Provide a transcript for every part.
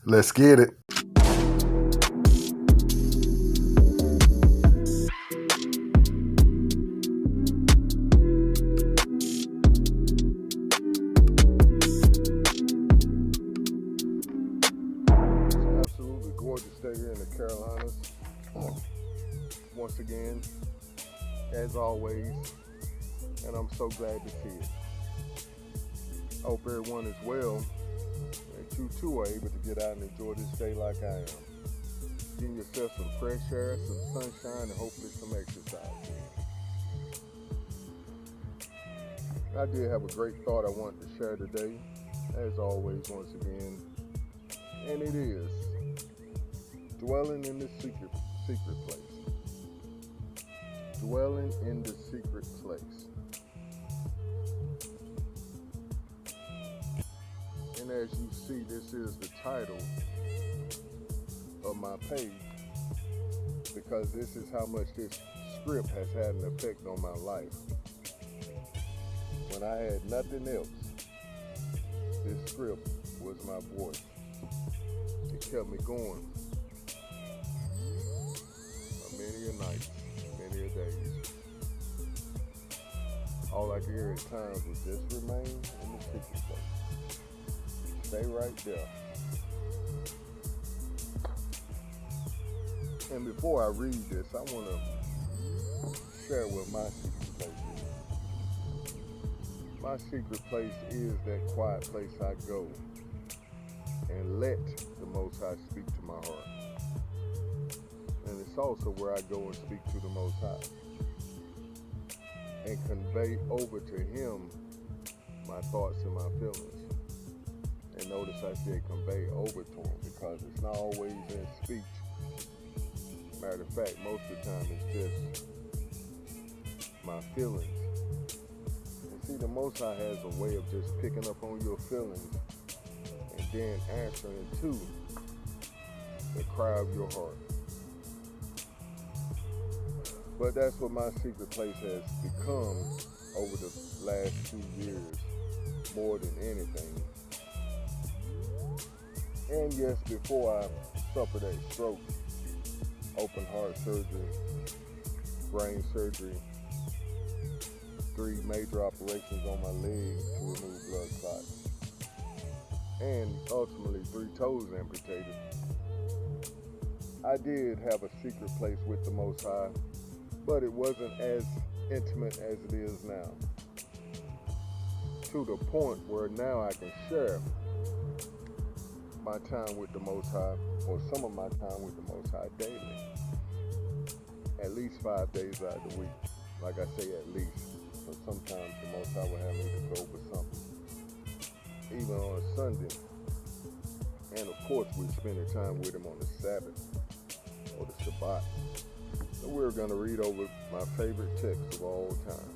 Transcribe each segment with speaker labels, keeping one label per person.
Speaker 1: Let's get it. Absolutely gorgeous day here in the Carolinas. Once again, as always, and I'm so glad to see it. I hope everyone is well, and you too are able to get out and enjoy this day like I am. Getting yourself some fresh air, some sunshine, and hopefully some exercise. I did have a great thought I wanted to share today, as always, once again, and it is dwelling in the secret place. Dwelling in the secret place. And as you see, this is the title of my page, because this is how much this script has had an effect on my life. When I had nothing else, this script was my voice. It kept me going for many a night, many a days. All I could hear at times was just remain in the secret place. Stay right there. And before I read this, I want to share what my secret place is. My secret place is that quiet place I go and let the Most High speak to my heart. And it's also where I go and speak to the Most High and convey over to Him my thoughts and my feelings. And notice I said convey over to Him, because it's not always in speech. Matter of fact, most of the time it's just my feelings. And see, the Most High has a way of just picking up on your feelings and then answering to the cry of your heart. But that's what my secret place has become over the last 2 years, more than anything. And yes, before I suffered a stroke, open heart surgery, brain surgery, 3 major operations on my leg to remove blood clots, and ultimately 3 toes amputated, I did have a secret place with the Most High, but it wasn't as intimate as it is now. To the point where now I can share my time with the Most High, or some of my time with the Most High daily. At least 5 days out of the week. Like I say, at least. But sometimes the Most High will have me to go over something. Even on a Sunday. And of course, we're spending time with Him on the Sabbath or the Shabbat. So we're going to read over my favorite text of all time.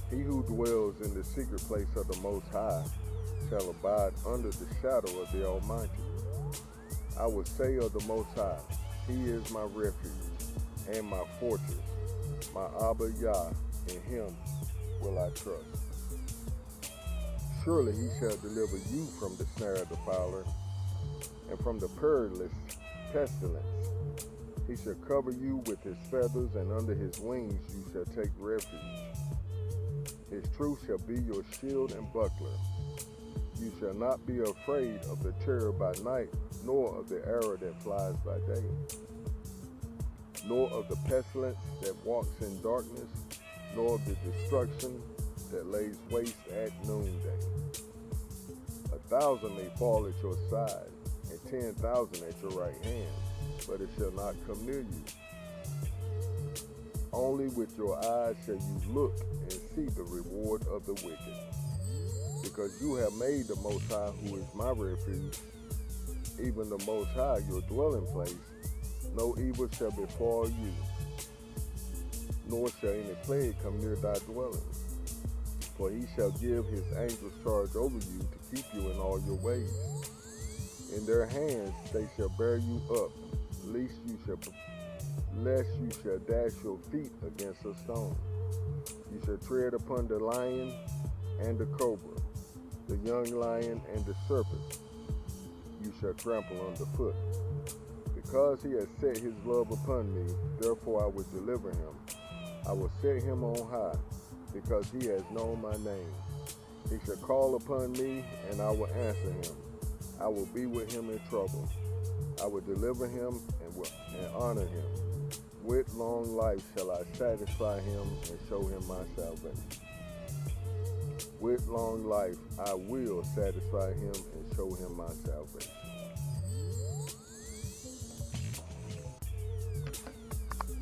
Speaker 1: He who dwells in the secret place of the Most High shall abide under the shadow of the Almighty. I will say of the Most High, He is my refuge and my fortress, my Abba Yah, in Him will I trust. Surely He shall deliver you from the snare of the fowler, and from the perilous pestilence. He shall cover you with His feathers, and under His wings you shall take refuge. His truth shall be your shield and buckler. You shall not be afraid of the terror by night, nor of the arrow that flies by day, nor of the pestilence that walks in darkness, nor of the destruction that lays waste at noonday. 1,000 may fall at your side, and 10,000 at your right hand, but it shall not come near you. Only with your eyes shall you look and see the reward of the wicked. Because you have made the Most High, who is my refuge, even the Most High, your dwelling place, no evil shall befall you, nor shall any plague come near thy dwelling. For He shall give His angels charge over you to keep you in all your ways. In their hands they shall bear you up, lest you shall dash your feet against a stone. You shall tread upon the lion and the cobra, the young lion and the serpent. You shall trample underfoot. Because he has set his love upon me, therefore I will deliver him. I will set him on high, because he has known my name. He shall call upon me, and I will answer him. I will be with him in trouble. I will deliver him and honor him. With long life shall I satisfy him and show him my salvation. With long life I will satisfy him and show him my salvation.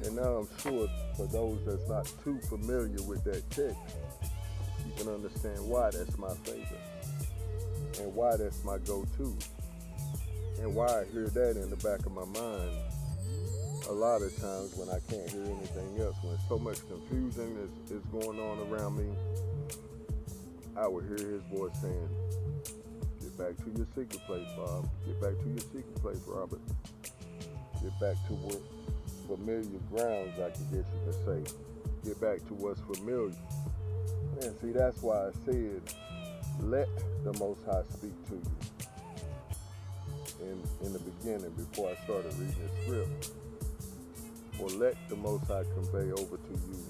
Speaker 1: And now I'm sure for those that's not too familiar with that text, you can understand why that's my favorite and why that's my go-to and why I hear that in the back of my mind a lot of times when I can't hear anything else. When so much confusion is going on around me, I would hear his voice saying, get back to your secret place, Bob. Get back to your secret place, Robert. Get back to what familiar grounds, I guess you can say. Get back to what's familiar. And see, that's why I said, let the Most High speak to you. In the beginning, before I started reading the script. Or let the Most High convey over to you,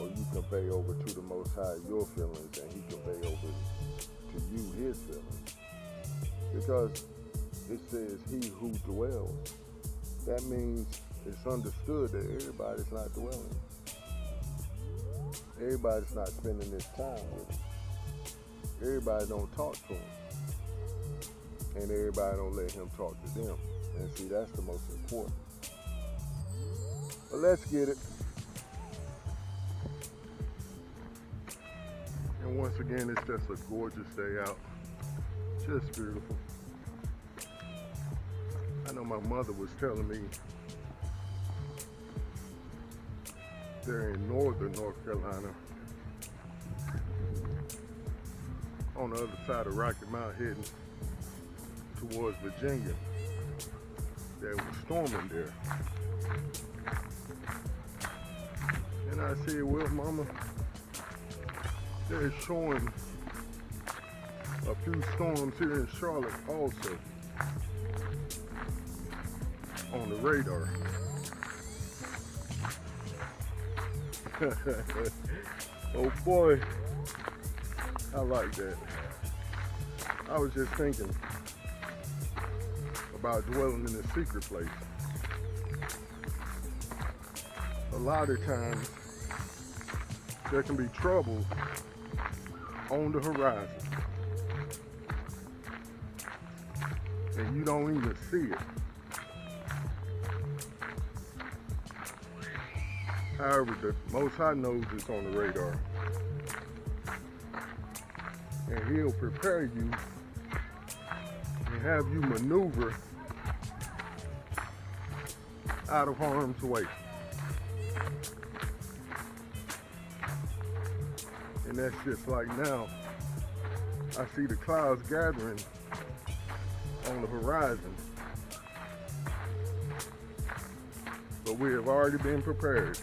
Speaker 1: or you convey over to the Most High your feelings, and he convey over to you his feelings. Because it says he who dwells. That means it's understood that everybody's not dwelling. Everybody's not spending this time with him. Everybody don't talk to him. And everybody don't let him talk to them. And see, that's the most important. But let's get it. And once again, it's just a gorgeous day out. Just beautiful. I know my mother was telling me they're in northern North Carolina, on the other side of Rocky Mount, heading towards Virginia. They were storming there. And I said, well, Mama, they're showing a few storms here in Charlotte also on the radar. Oh boy, I like that. I was just thinking about dwelling in a secret place. A lot of times there can be trouble on the horizon and you don't even see it. However, the Most High knows it's on the radar, and he'll prepare you and have you maneuver out of harm's way. And that's just like now, I see the clouds gathering on the horizon, but we have already been prepared.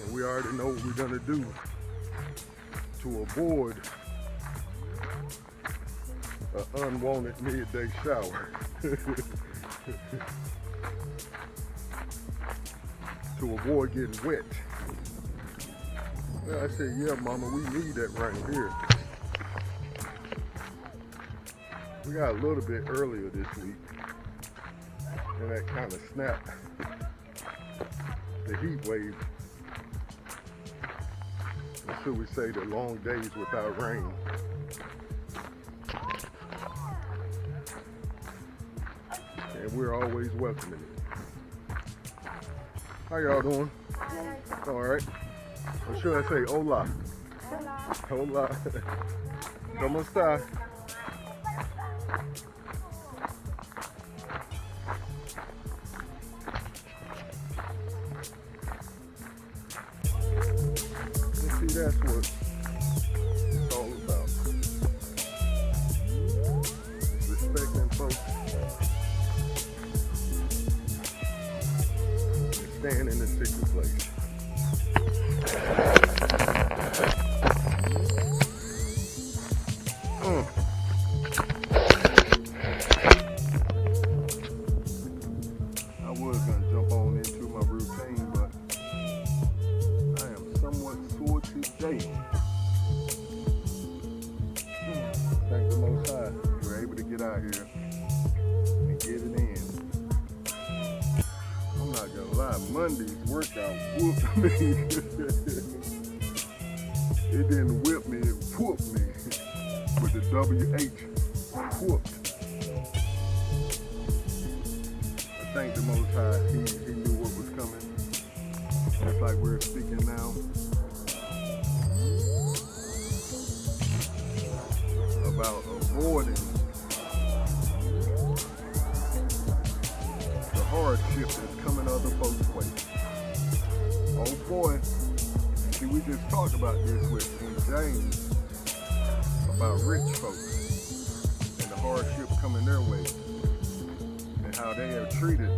Speaker 1: And we already know what we're gonna do to avoid an unwanted midday shower. To avoid getting wet. Well, I said, yeah, Mama, we need that right here. We got a little bit earlier this week, and that kind of snapped the heat wave. Or should we say the long days without rain. And we're always welcoming it. How y'all doing? All right. Or should I say hola? Hola. ¿Cómo está? You see, that's what it's all about. Respecting folks. Staying in the secret place. out here and get it in. I'm not gonna lie, Monday's workout whooped me. It didn't whip me, it whooped me. With the WH, whooped. I thank the Most High, he knew what was coming. Just like we're speaking now. About avoiding the hardship that's coming other folks' way. Oh boy, see, we just talked about this in James about rich folks and the hardship coming their way and how they have treated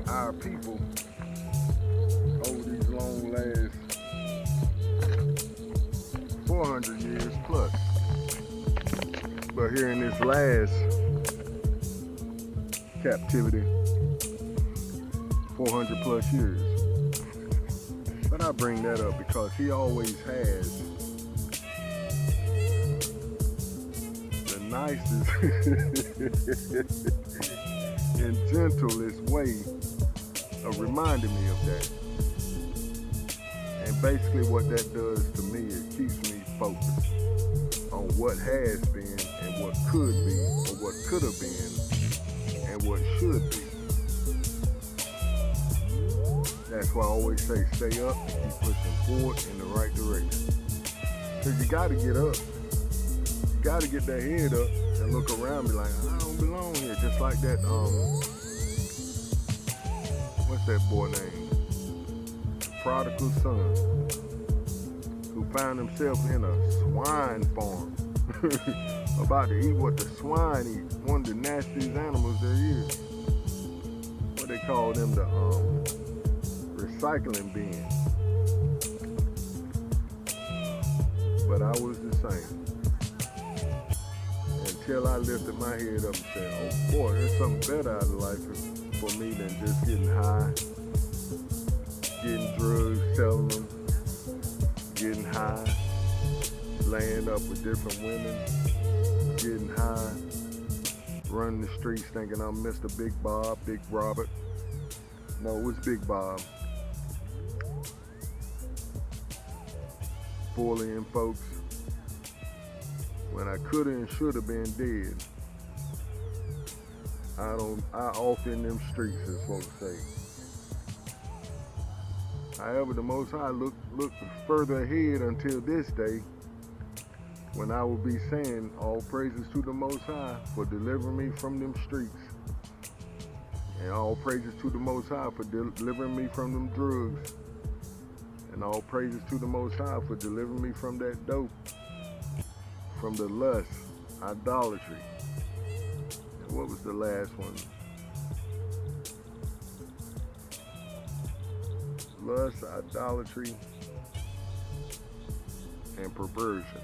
Speaker 1: our people over these long last 400 years plus. But here in this last captivity, 400 plus years. But I bring that up because he always has the nicest and gentlest way of reminding me of that. And basically what that does to me, it keeps me focused on what has been and what could be, or what could have been and what should be. That's why I always say stay up and keep pushing forward in the right direction. Because you got to get up. You got to get that head up and look around and be like, I don't belong here. Just like that, what's that boy name? Prodigal son, who found himself in a swine farm, about to eat what the swine eat, one of the nastiest animals there is. What they call them, the recycling bin. But I was the same. Until I lifted my head up and said, oh boy, there's something better out of life for me than just getting high, getting drugs, selling them, getting high, laying up with different women, getting high, running the streets thinking I'm Mr. Big Bob, Big Robert. No, it was Big Bob. Bullying folks when I could have and should have been dead. I off in them streets, as folks say. However, the Most High looked further ahead until this day, when I will be saying all praises to the Most High for delivering me from them streets, and all praises to the Most High for delivering me from them drugs, and all praises to the Most High for delivering me from that dope, from the lust, idolatry. And what was the last one? Lust, idolatry, and perversion.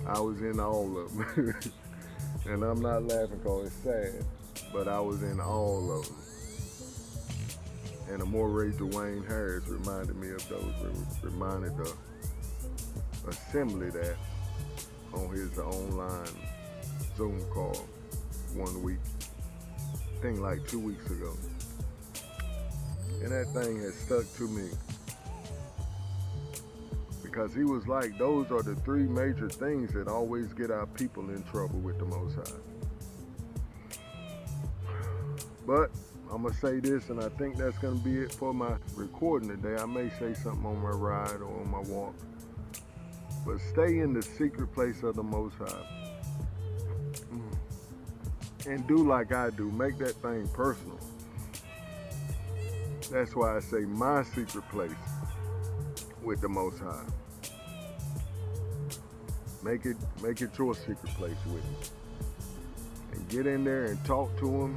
Speaker 1: I was in all of them. And I'm not laughing because it's sad, but I was in all of them. And the more Ray Dwayne Harris reminded me of those, reminded the assembly that on his online Zoom call 1 week, I think like 2 weeks ago. And that thing has stuck to me. Because he was like, those are the three major things that always get our people in trouble with the Most High. But I'm going to say this, and I think that's going to be it for my recording today. I may say something on my ride or on my walk. But stay in the secret place of the Most High. And do like I do. Make that thing personal. That's why I say my secret place with the Most High. Make it your secret place with him. And get in there and talk to him.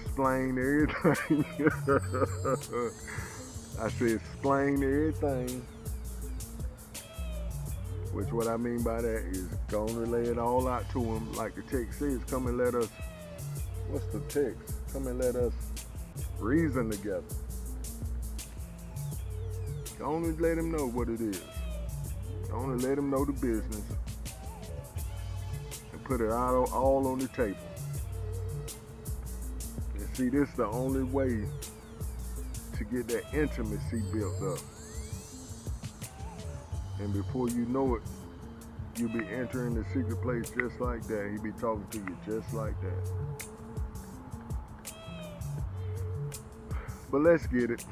Speaker 1: Explain everything. I said explain everything. Which what I mean by that is go and lay it all out to him. Like the text says, come and let us, what's the text? Come and let us reason together. Go on and let him know what it is. Go on and let him know the business. put it all on the table. And see, this is the only way to get that intimacy built up. And before you know it, you'll be entering the secret place just like that. He'll be talking to you just like that. But let's get it.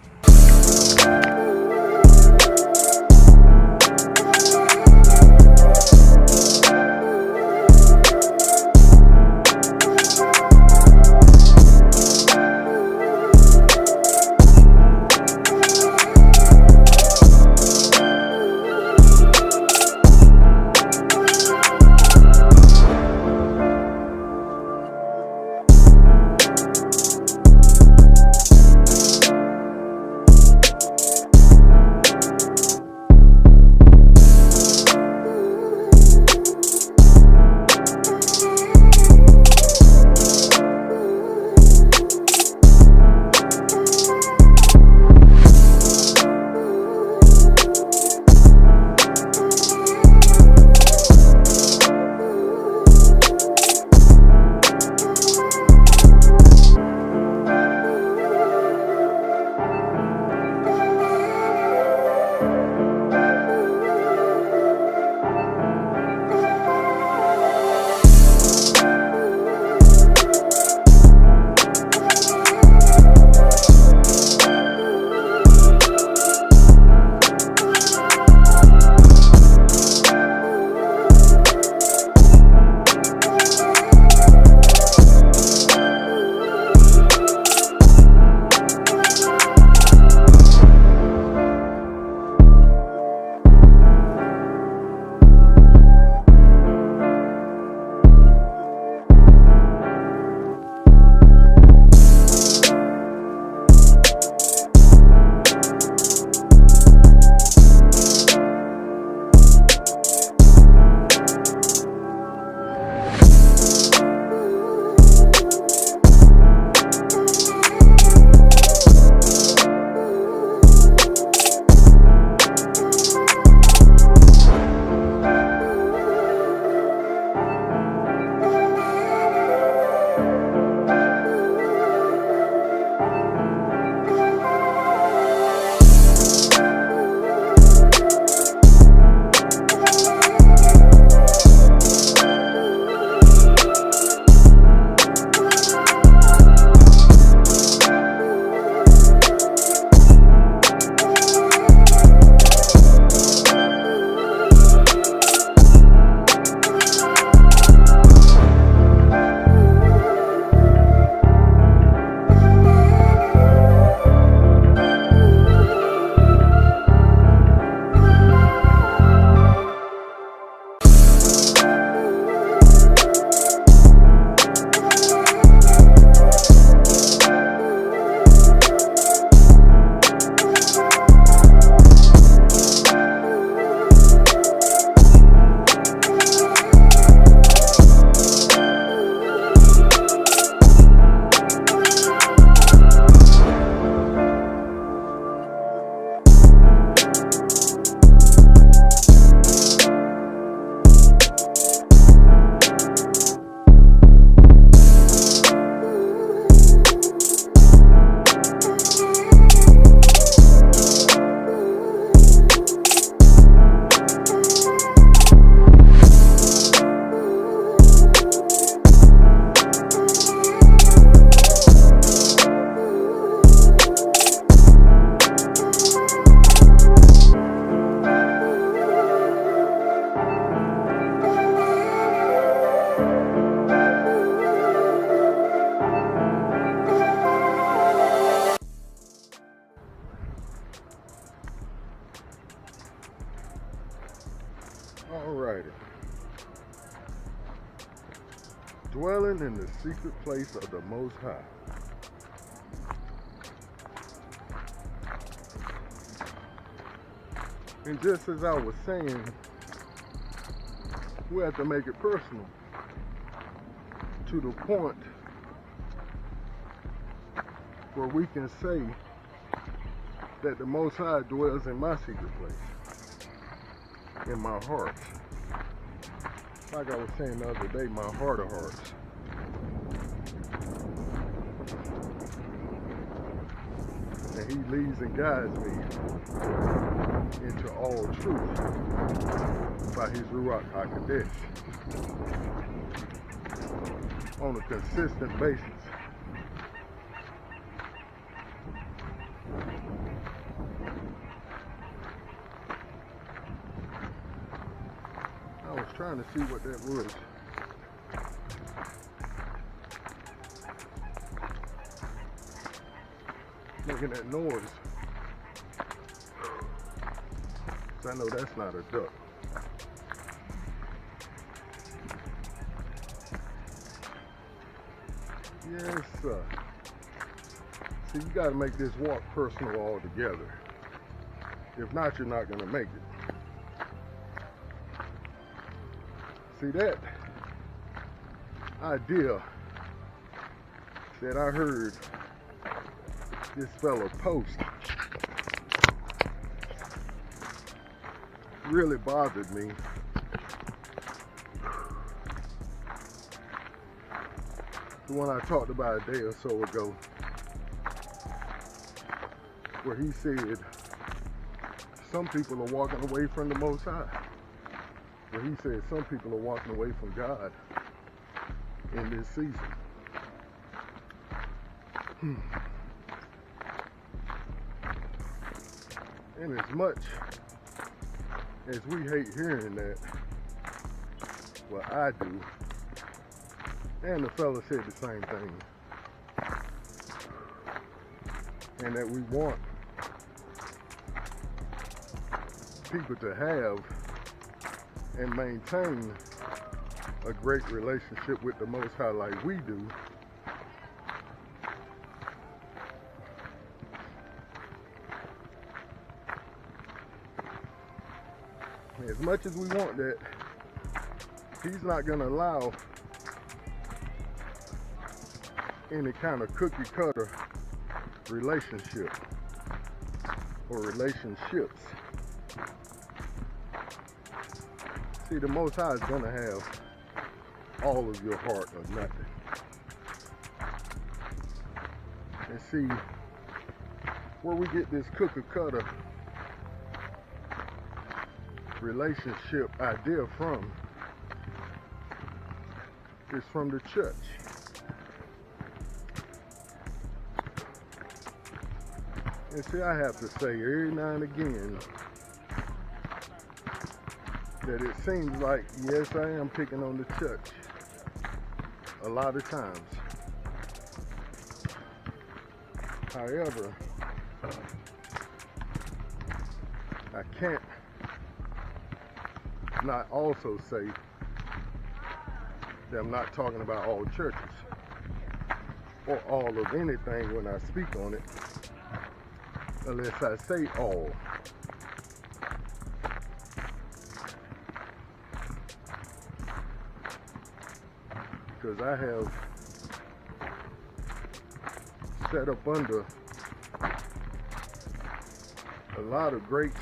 Speaker 1: Alrighty. Dwelling in the secret place of the Most High. And just as I was saying, we have to make it personal to the point where we can say that the Most High dwells in my secret place, in my heart. Like I was saying the other day, my heart of hearts. And he leads and guides me into all truth by his Ruach HaKodesh on a consistent basis. I was trying to see what that was. Making that noise. So I know that's not a duck. Yes, sir. See, you gotta make this walk personal altogether. If not, you're not gonna make it. See, that idea that I heard this fellow post really bothered me. The one I talked about a day or so ago, where he said some people are walking away from the Most High. Where he said some people are walking away from God in this season. And as much as we hate hearing that, well, I do, and the fella said the same thing, and that we want people to have and maintain a great relationship with the Most High like we do. As much as we want that, he's not going to allow any kind of cookie cutter relationship or relationships. See, the Most High is going to have all of your heart or nothing. And see, where we get this cookie cutter relationship idea from is from the church. And see, I have to say every now and again that it seems like, yes, I am picking on the church a lot of times. However, I can't not also say that I'm not talking about all churches or all of anything when I speak on it, unless I say all. Because I have set up under a lot of great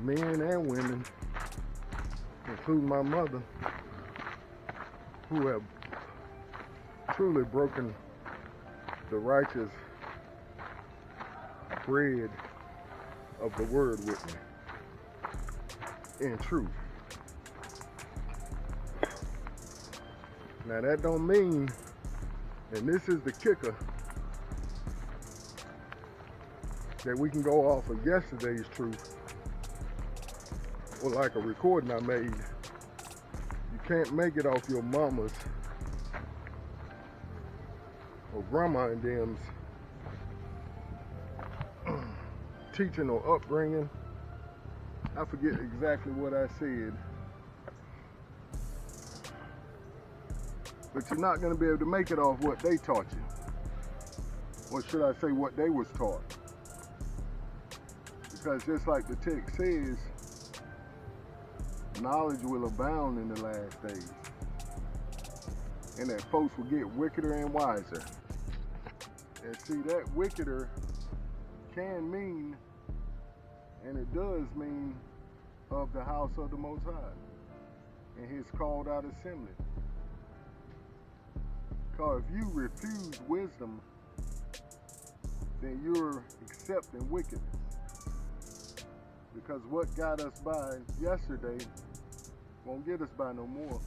Speaker 1: men and women, including my mother, who have truly broken the righteous bread of the word with me in truth. Now that don't mean, and this is the kicker, that we can go off of yesterday's truth, or like a recording I made. You can't make it off your mama's or grandma and them's teaching or upbringing. I forget exactly what I said, but you're not going to be able to make it off what they taught you, or should I say what they was taught, because just like the text says, knowledge will abound in the last days, and that folks will get wickeder and wiser. And see, that wickeder can mean, and it does mean, of the house of the Most High. in his called out assembly. Because if you refuse wisdom, then you're accepting wickedness. Because what got us by yesterday won't get us by no more.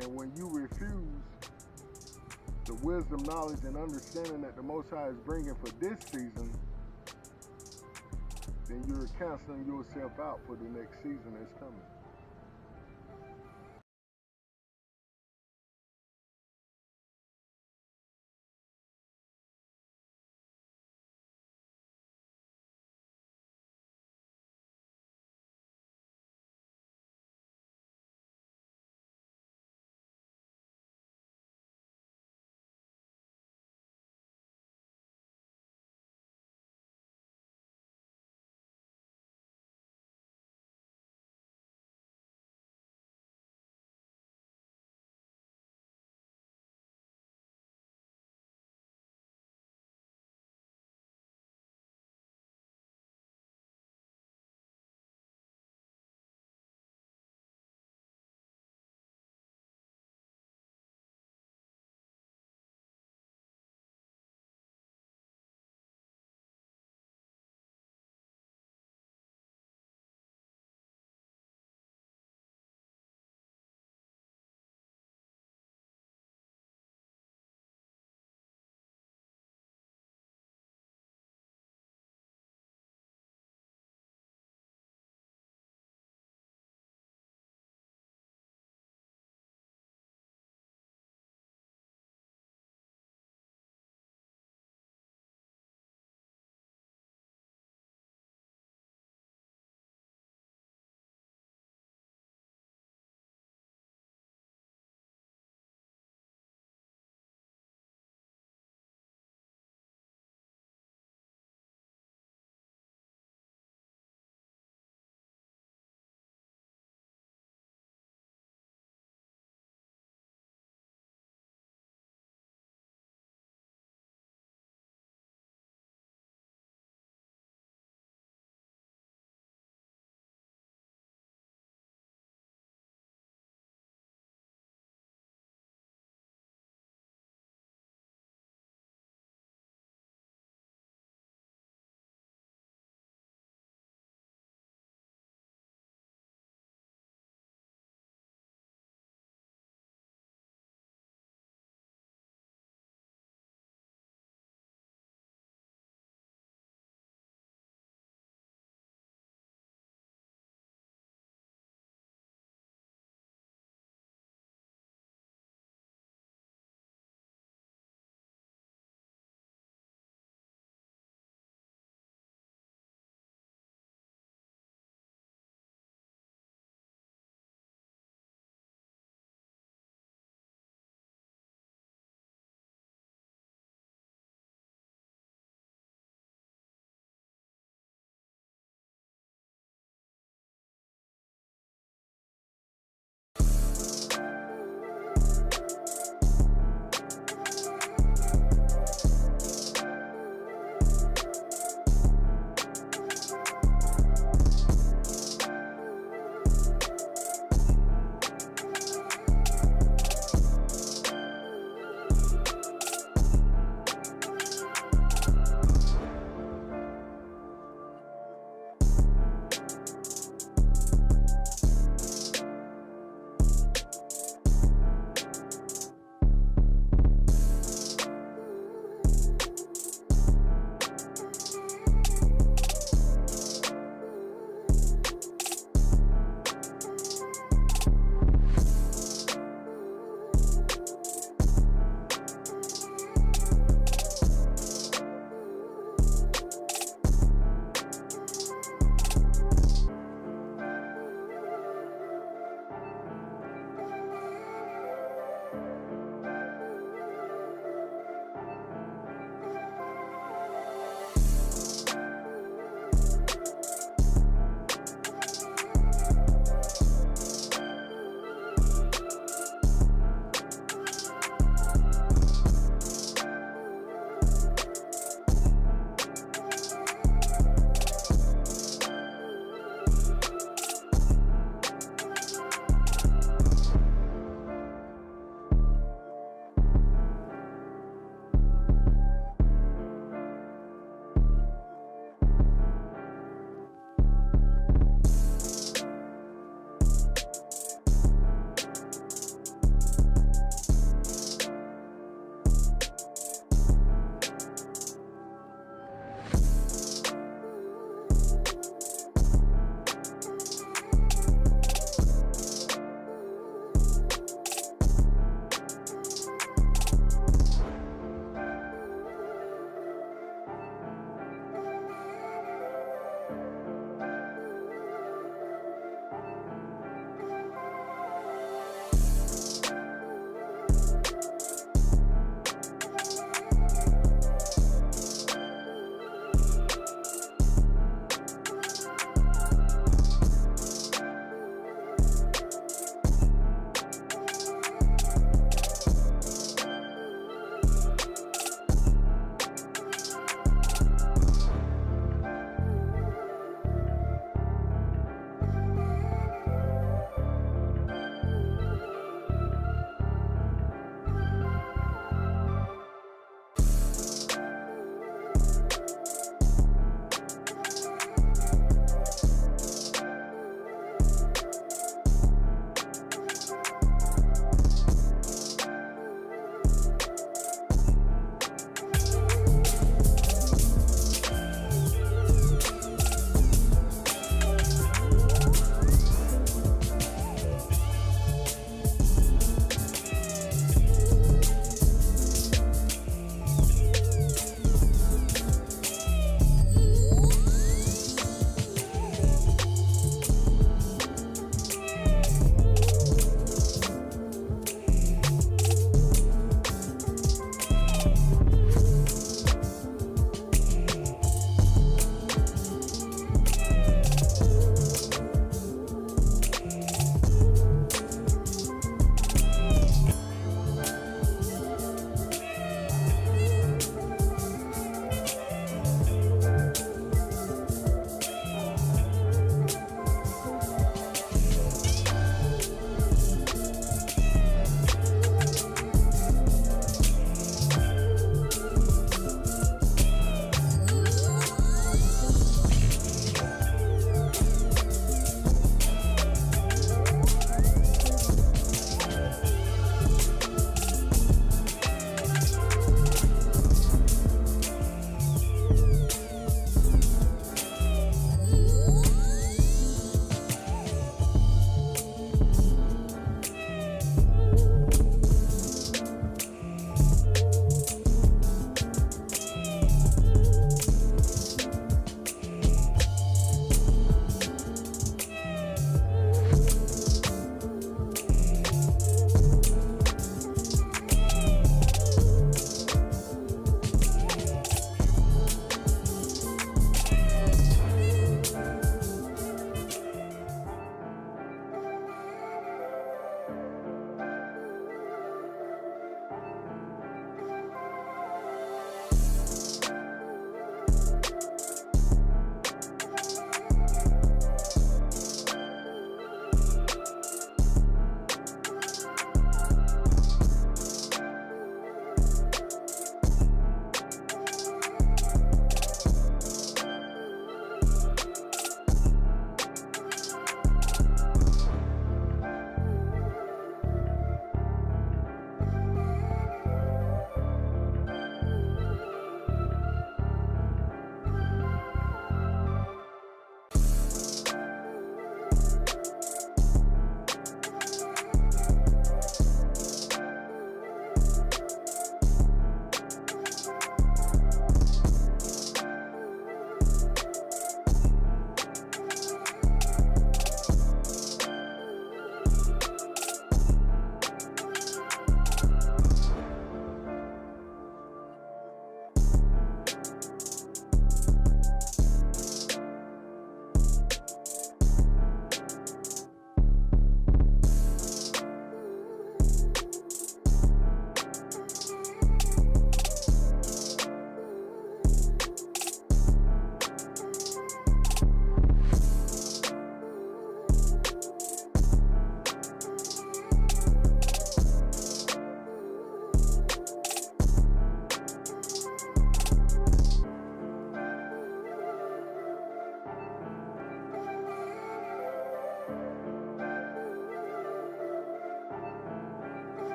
Speaker 1: And when you refuse the wisdom, knowledge, and understanding that the Most High is bringing for this season, then you're canceling yourself out for the next season that's coming.